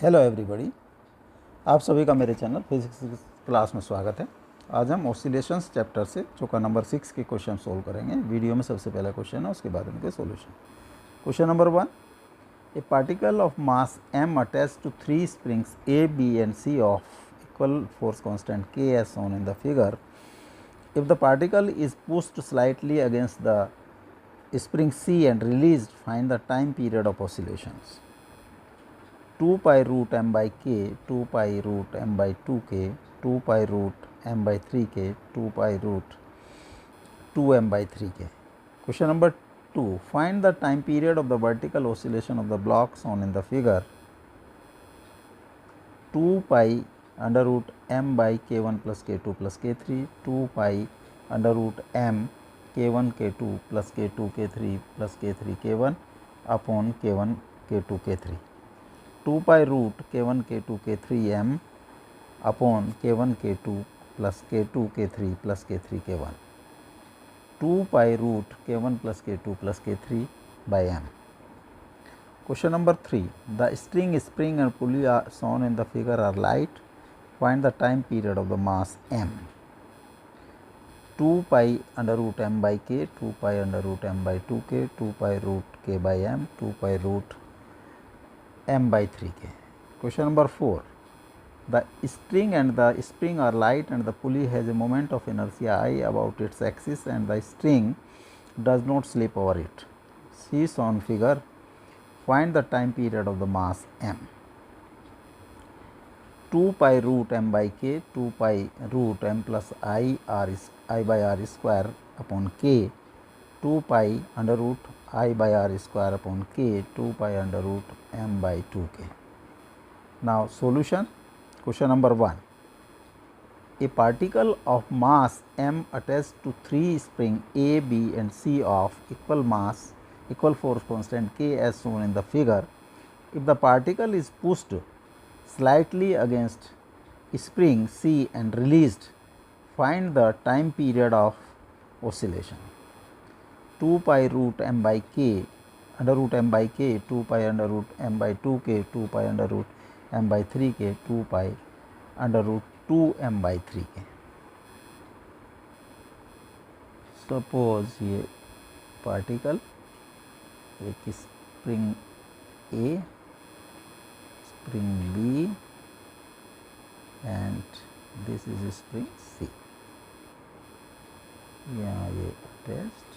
Hello everybody, आप सभी का मेरे चैनल फिजिक्स क्लास में स्वागत है। आज हम ऑसिलेशंस चैप्टर से चौका नंबर 6 के क्वेश्चन सोल्व करेंगे। वीडियो में सबसे पहला क्वेश्चन है, उसके बाद उनके solution. Question number 1, a particle of mass m attached to 3 springs A, B and C of equal force constant K as shown in the figure. If the particle is pushed slightly against the spring C and released, find the time period of oscillations. 2 pi root m by k, 2 pi root m by 2k, 2 pi root m by 3k, 2 pi root 2m by 3k. Question number 2, find the time period of the vertical oscillation of the block shown in the figure. 2 pi under root m by k1 plus k2 plus k3, 2 pi under root m k1 k2 plus k2 k3 plus k3 k1 upon k1 k2 k3. 2 pi root k1 k2 k3 m upon k1 k2 plus k2 k3 plus k3 k1. 2 pi root k1 plus k2 plus k3 by m. Question number 3, the string and pulley are shown in the figure are light. Find the time period of the mass m. 2 pi under root m by k, 2 pi under root m by 2k, 2 pi root k by m, 2 pi root m by 3k. Question number 4, the string and the spring are light and the pulley has a moment of inertia I about its axis and the string does not slip over it. See shown figure. Find the time period of the mass m. 2 pi root m by k, 2 pi root m plus I by r square upon k, 2 pi under root I by r square upon k, 2 pi under root m by 2k. Now solution. Question number 1, a particle of mass m attached to 3 springs A, B and C of equal force constant K as shown in the figure. If the particle is pushed slightly against spring C and released, find the time period of oscillation. 2 pi root m by k under root m by k, 2 pi under root m by 2k, 2 pi under root m by 3k, 2 pi under root 2m by 3k. Suppose ये particle एक spring A, spring B and this is spring C, यहाँ ये test,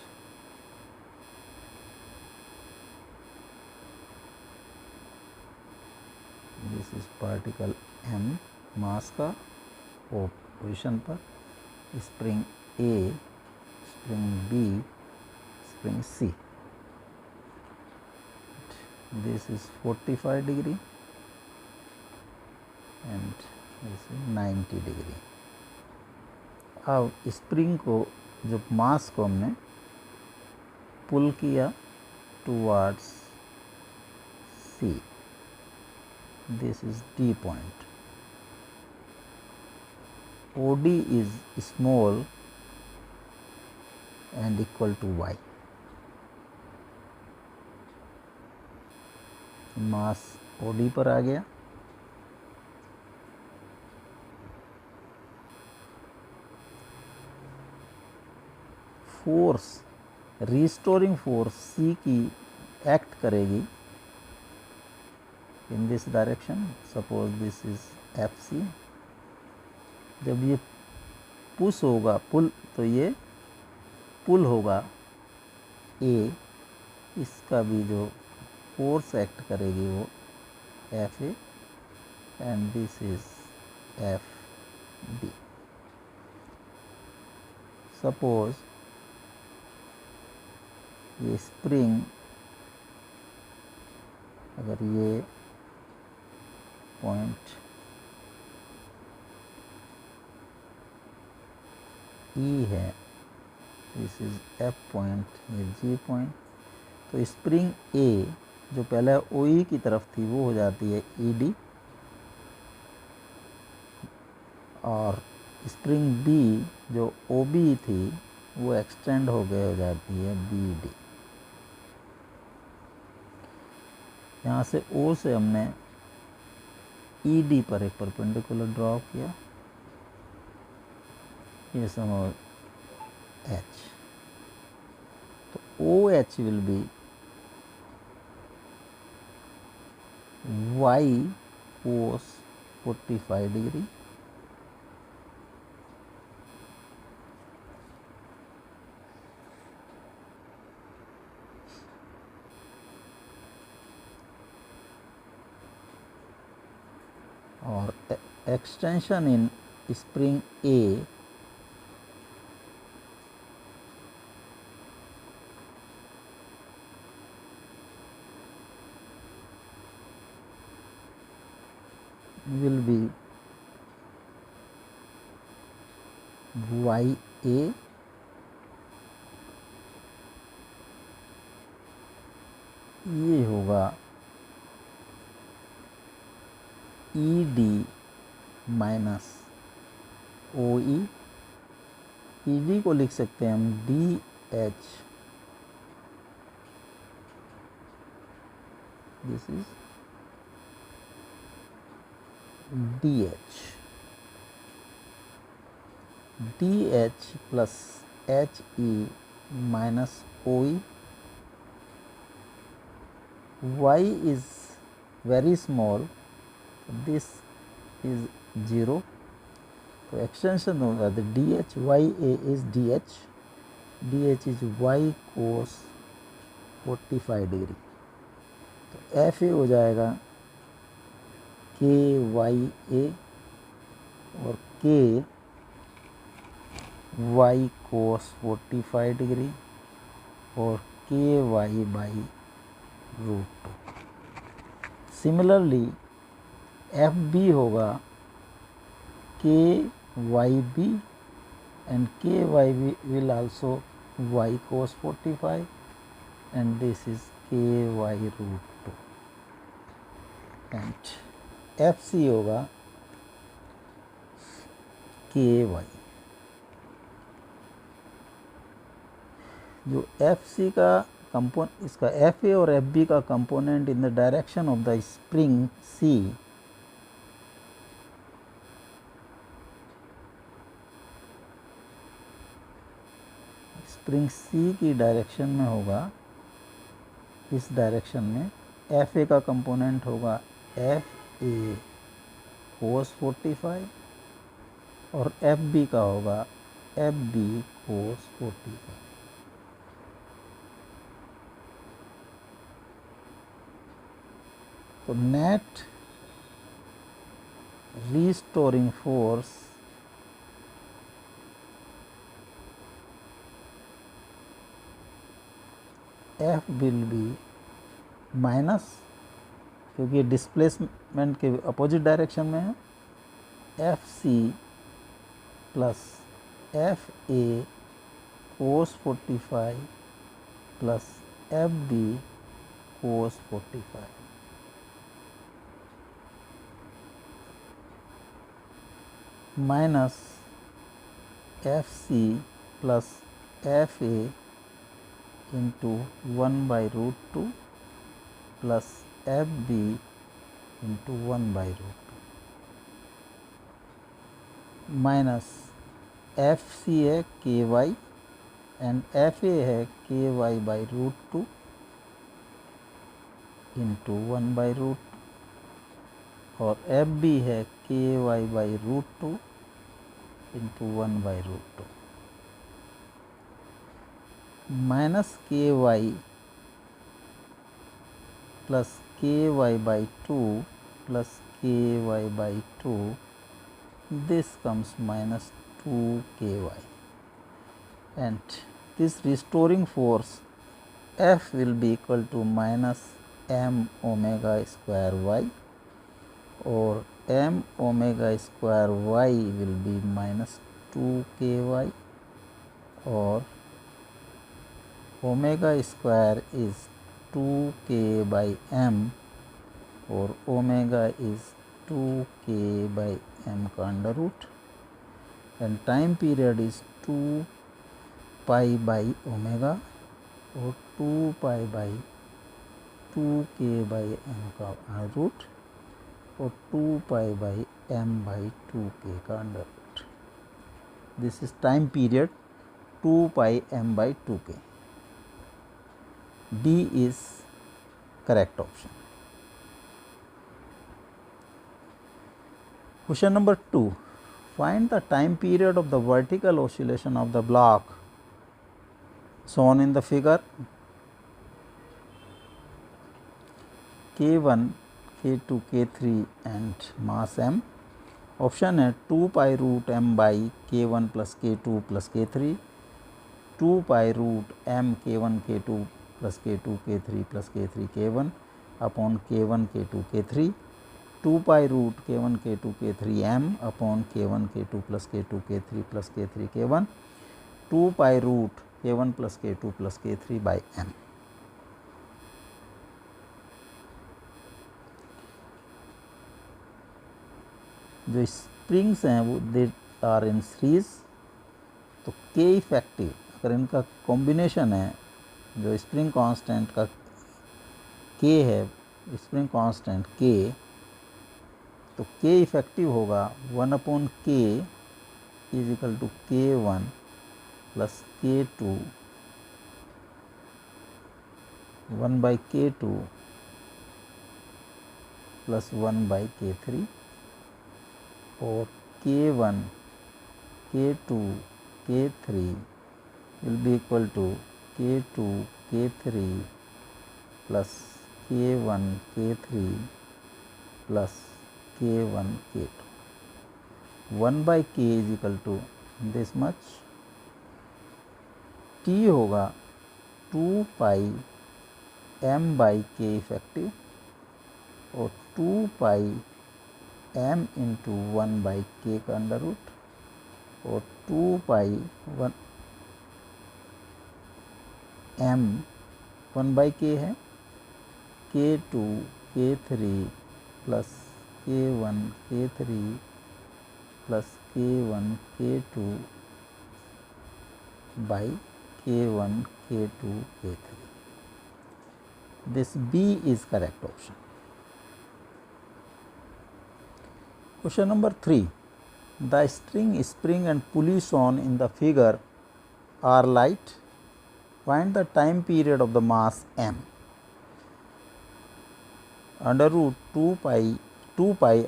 this is particle m mass का position पर, spring A, spring B, spring C. This is 45 degree and this is 90 degree. अब spring को, जब mass को हमने pull किया towards C, this is D point. OD is small and equal to y. Mass OD पर आ गया. Force, restoring force C की act करेगी in this direction. Suppose this is FC. जब ये पुश होगा, पुल, तो ये पुल होगा A, इसका भी जो फोर्स एक्ट करेगी वो FA and this is FB. Suppose ये स्प्रिंग, अगर ये पॉइंट E है, दिस इज F पॉइंट, ये G पॉइंट, तो स्प्रिंग A जो पहले OE की तरफ थी वो हो जाती है ED और स्प्रिंग B जो OB थी वो एक्सटेंड हो जाती है BD. यहाँ से O से हमने ई डी पर एक परपेंडिकुलर ड्रॉ किया, ये समझो एच, तो O H will be Y cos 45 degree और extension in spring A will be y a ये होगा E D minus O E D को लिख सकते हैं हम D H, this is D H, D H plus H E minus O E, y is very small, this is 0, तो extension होगा तो D H Y A is D H is Y cos 45 degree, तो F A हो जाएगा के Y ए और K Y cos 45 degree और K Y by root 2। Similarly F B होगा K Y B and K Y B will also Y cos 45 and this is K Y root 2 and F C होगा K Y. जो F C का इसका F A और F B का component in the direction of the spring C की direction में होगा, इस डायरेक्शन में एफ ए का कंपोनेंट होगा एफ ए कोस 45 और एफ बी का होगा एफ बी कोस 45। तो net restoring force F will be minus, क्योंकि डिस्प्लेसमेंट के अपोजिट डायरेक्शन में है, F C plus F A cos 45 plus F B cos 45। Minus F C plus F A into 1/√2 plus F B into 1/√2 minus F C है के Y and F A है के Y by √2 into 1/√2 और F B है के Y by √2 into 1/√2 minus के Y plus K Y by 2 plus K Y by 2, this comes minus 2ky and this restoring force F will be equal to minus m omega square y or m omega square y will be minus 2ky or omega square is 2k by m और omega is 2k by m का under root and time period is 2 pi by omega और 2 pi by 2k by m का under root और 2π/m/2k का under root. This is time period 2πm/2k. D is correct option. Question number 2. Find the time period of the vertical oscillation of the block shown in the figure. K1, K2, K3 and mass m. Option है 2π√m/k1 + k2 + k3, 2π√m k1 k2 + k2 k3 + k3 k1 upon k1 k2 k3, 2π√k1 k2 k3 m upon k1 k2 + k2 k3 + k3 k1, 2π√k1 + k2 + k3 by m. जो springs हैं वो they are in series, तो के effective अगर इनका combination है, जो spring constant का के है, स्प्रिंग कांस्टेंट के, तो के इफेक्टिव होगा 1/k = k1 + k2 1/k2 + 1/k3 और k1 k2 k3 will be equal to k2 k3 plus k1 k3 plus k1 k2. 1/k is equal to this much. T होगा 2πm/k effective और 2πm × 1/k का under root और 2π1m 1/k है, k2 k3 plus k1 k3 plus k1 k2 by k1 k2 k3. This B is correct option. Question number 3. The string, spring and pulley shown in the figure are light. Find the time period of the mass m. Under root 2π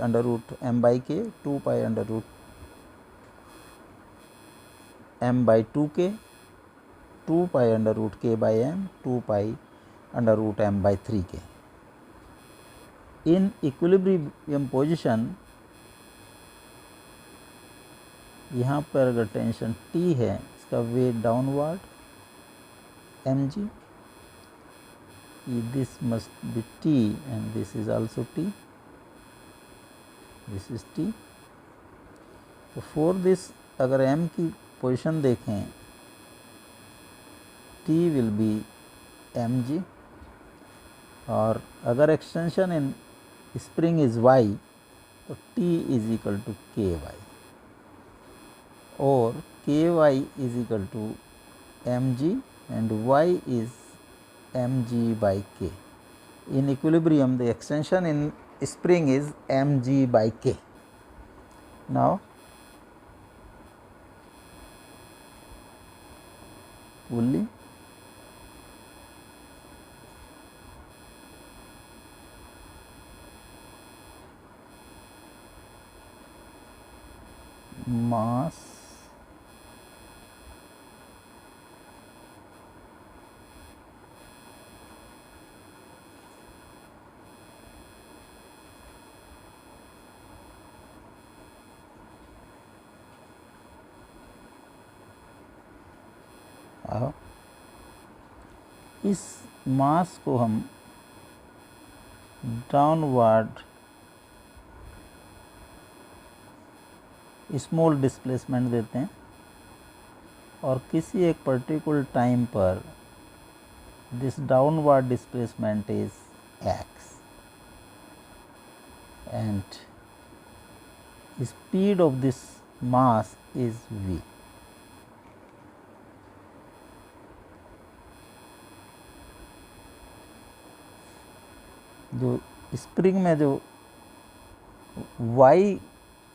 under root m/k, 2π under root m/2k, 2π under root k/m, 2π under root m/3k. In equilibrium position, यहाँ पर अगर tension T है, इसका weight downward mg, this must be T and this is also T, this is T. तो for this अगर m की position देखें, T will be mg, और अगर extension in spring is y, तो T is equal to ky और ky is equal to mg and y is mg/k. In equilibrium, the extension in spring is mg/k. Now pulley, mass इस मास को हम downward small displacement देते हैं और किसी एक पर्टिकुलर टाइम पर this downward displacement is x and speed of this mass is v. जो स्प्रिंग में जो y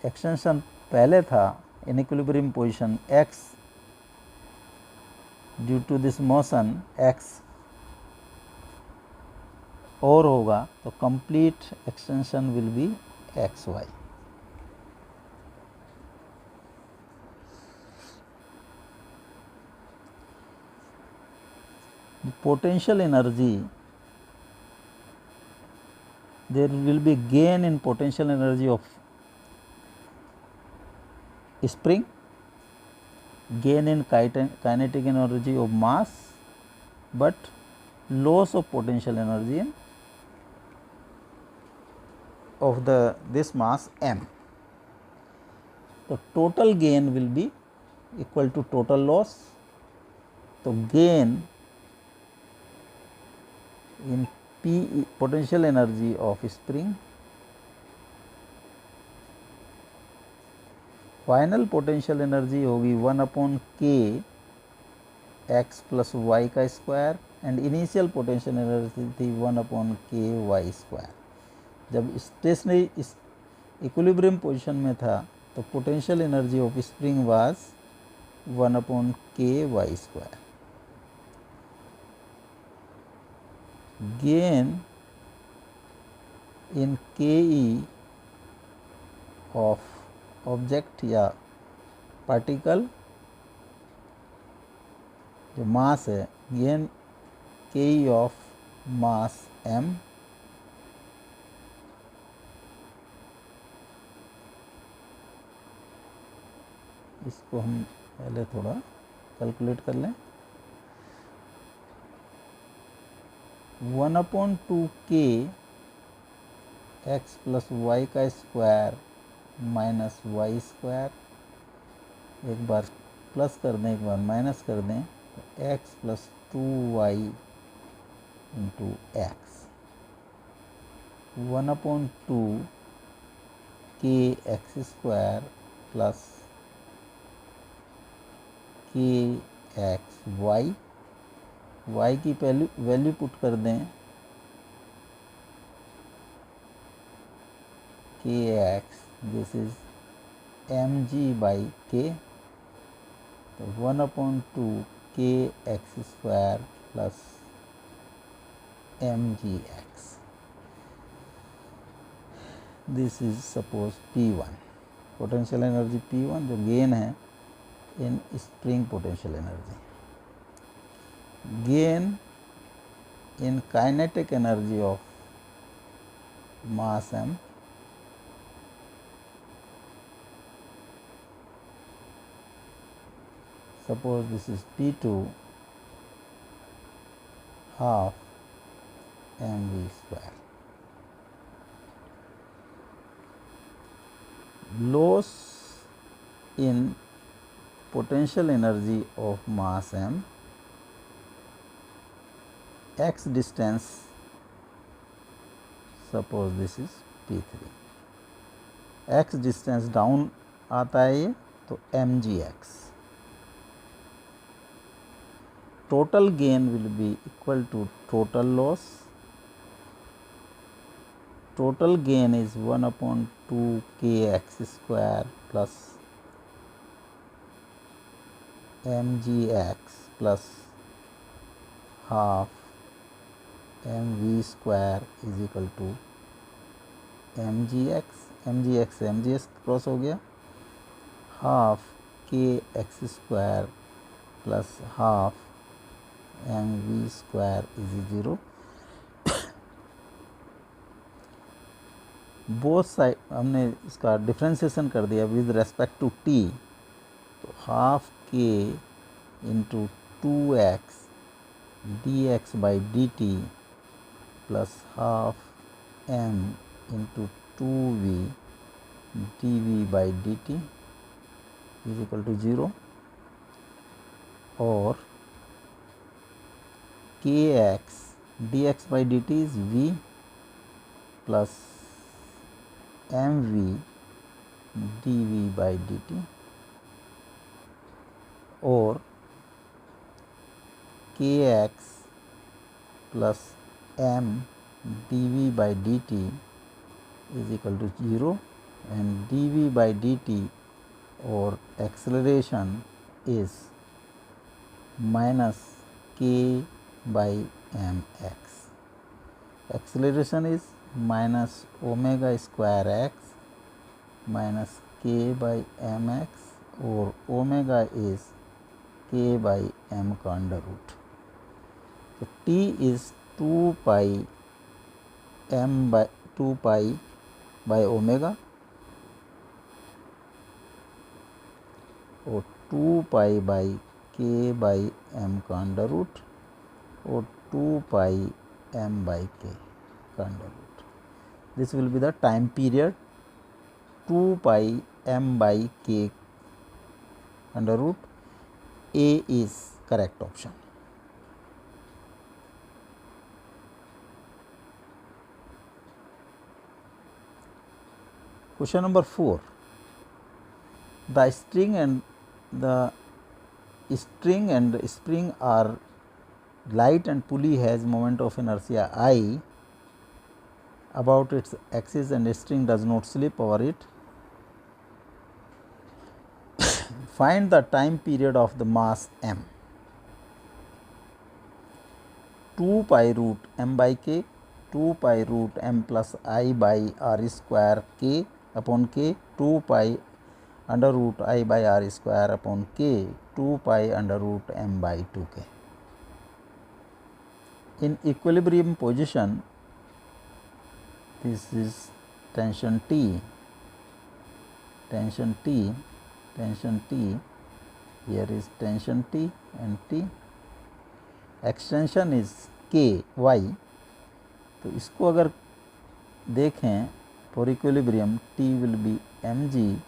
एक्सटेंशन पहले था in equilibrium position, x due to this motion x और होगा तो complete extension will be xy। Potential energy, there will be gain in potential energy of spring, gain in kinetic energy of mass, but loss of potential energy of this mass m. So total gain will be equal to total loss. So gain in P potential energy of spring, final potential energy होगी 1/k x plus Y का square and initial potential energy थी 1/k Y square. जब stationary equilibrium position में था तो potential energy of spring was 1/k Y square. Gain in ke of object या particle जो mass है, गेन के ऑफ मास m, इसको हम पहले थोड़ा कैलकुलेट कर लें। 1/2k x प्लस वाई का स्क्वायर माइनस वाई स्क्वायर, एक बार प्लस कर दें एक बार माइनस कर दें तो x plus 2y into X, 1/2k x square plus k x Y, y की वैल्यू पुट कर दें k x, this is mg by k, तो 1/2k x square plus mg x, this is suppose P1 potential energy P1 जो gain है in spring potential energy. Gain in kinetic energy of mass m, suppose this is P2 half mv square. Loss in potential energy of mass m, x distance, suppose this is P3, x distance down आता है ये तो mgx, total gain will be equal to total loss. Total gain is 1/2k x square plus mgx plus half mv square is equal to mgx, mgx cross हो गया, half k x square plus half mv square is 0। Both side हमने इसका differentiation कर दिया with respect to t, तो half k into 2x dx by dt plus half m into 2v dv by dt is equal to 0, और kx dx by dt is v plus mv dv by dt, और kx plus m dv by dt is equal to 0, and dv by dt or acceleration is minus k by mx. Acceleration is minus omega square x minus k by mx और omega is k by m का under root. तो t is 2 pi m by 2 pi by omega और 2 pi by k by m का under root और 2 pi m by k का under root. This will be the time period 2 pi m by k under root. A is correct option. Question number 4. The string and spring are light and pulley has moment of inertia I about its axis and string does not slip over it. Find the time period of the mass m. 2 pi root m by k, 2 pi root m plus I by r square k upon k, 2 pi under root I by r square upon k, 2 pi under root m by 2k. In equilibrium position, this is tension T, here is tension T and T, extension is K y. तो इसको अगर देखें for equilibrium T will be mg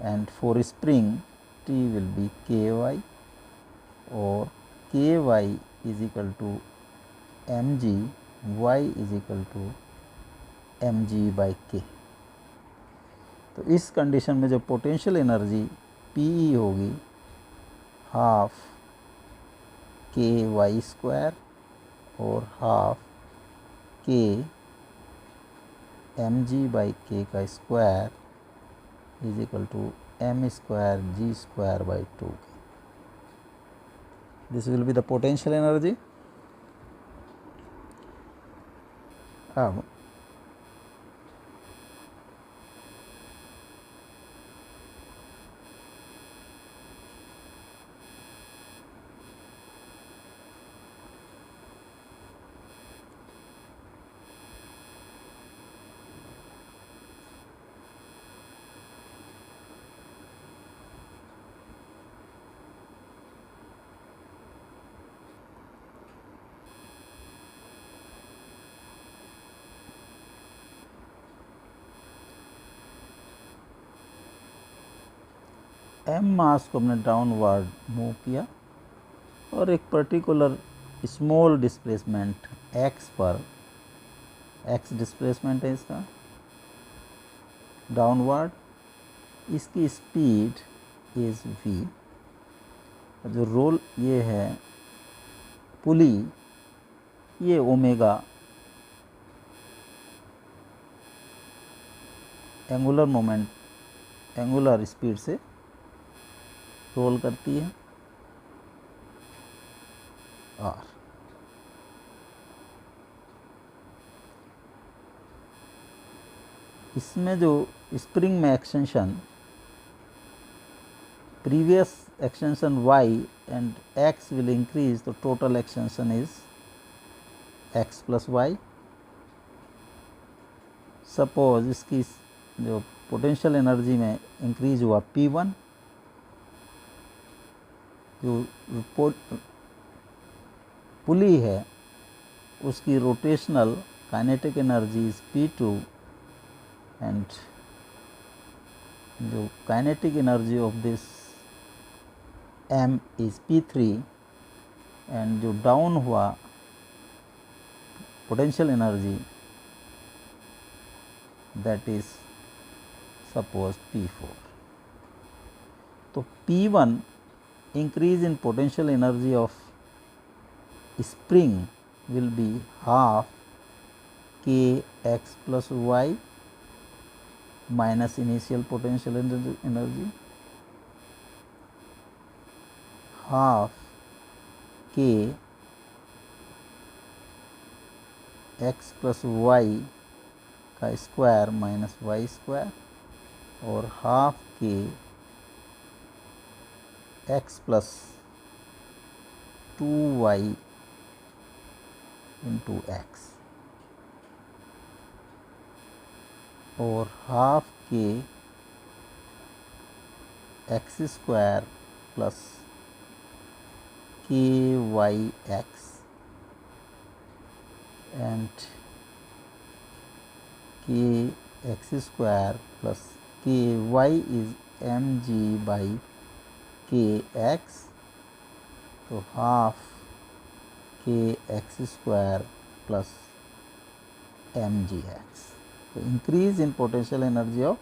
and for spring T will be ky or ky is equal to mg, y is equal to mg by k. तो इस condition में जो potential energy Pe होगी half K Y square और half K M G by K का square is equal to M square G square by 2. This will be the potential energy. अब M mass को हमने downward move किया और एक particular small displacement X पर, X displacement है इसका डाउनवर्ड, इसकी स्पीड इज वी. जो रोल ये है पुली, ये omega angular moment, angular speed से रोल करती है और इसमें जो स्प्रिंग में extension, previous extension y and x will increase, तो total extension is x plus y. Suppose इसकी जो पोटेंशियल एनर्जी में इंक्रीज हुआ P1, जो पुली है उसकी rotational kinetic energy is P2 and जो kinetic energy of this M is P3 and जो डाउन हुआ potential energy that is suppose P4. तो P1 increase in potential energy of spring will be half k x plus y minus initial potential energy, half k x plus y का square minus Y square और half K X plus 2y into X और half K X square plus K Y X and k x square plus k y is mg by k x, तो half k x square plus mg x. So increase in potential energy of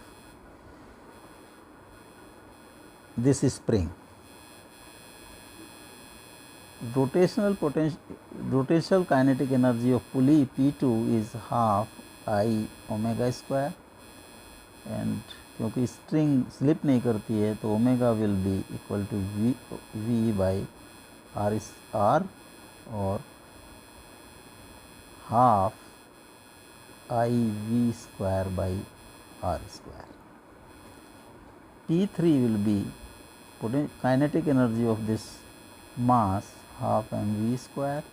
this spring. Rotational kinetic energy of pulley P2 is half I omega square and क्योंकि string slip नहीं करती है तो omega will be equal to V by R और half I V square by R square. P3 will be kinetic energy of this mass half mv square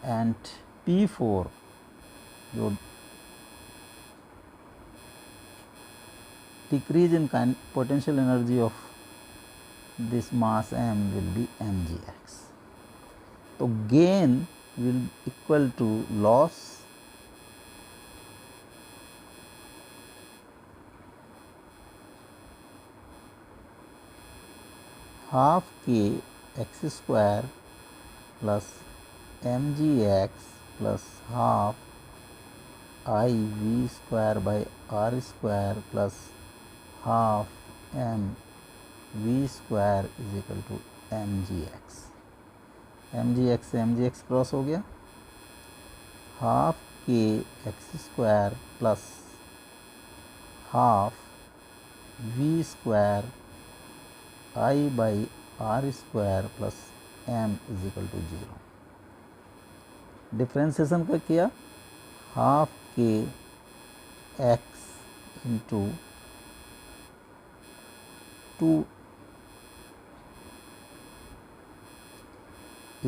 and P4 जो decrease in potential energy of this mass m will be mgx. So gain will equal to loss half k x square plus mgx plus half I v square by r square plus half m v square is equal to mgx. mgx से mgx cross हो गया. Half K X square plus half V square I by R square plus M is equal to 0. Differentiation का किया half K X into 2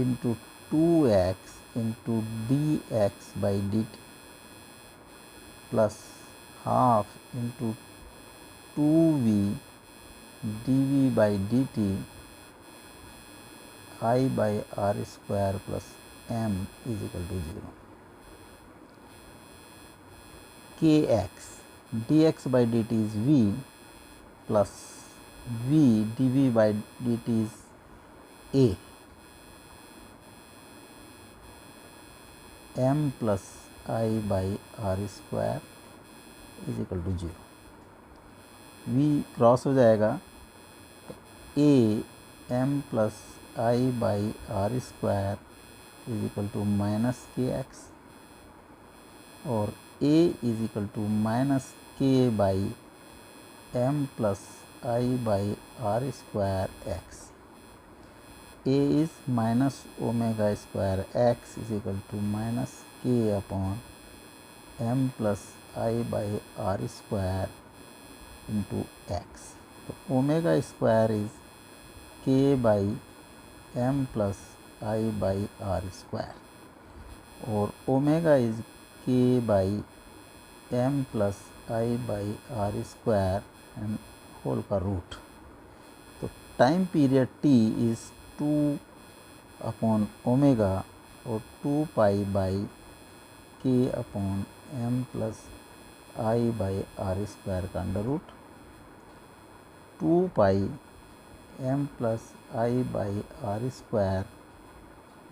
into 2x into dx by dt plus half into 2v dv by dt I by r square plus m is equal to 0. kx dx by dt is v plus v dv by dt is a. m plus I by r square is equal to 0. v cross हो जाएगा तो a m plus I by r square is equal to minus kx और a is equal to minus k by m plus I by r square x. a is minus omega square x is equal to minus k upon m plus I by r square into x. तो omega square is k by m plus I by r square और omega is k by m plus I by r square and whole का रूट. तो time period t is 2 upon omega और 2 pi by K upon m plus I by R square का under root 2 pi m plus I by R square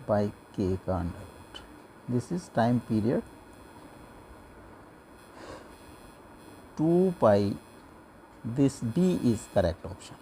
by K का under root. This is time period 2 pi. दिस D is correct option.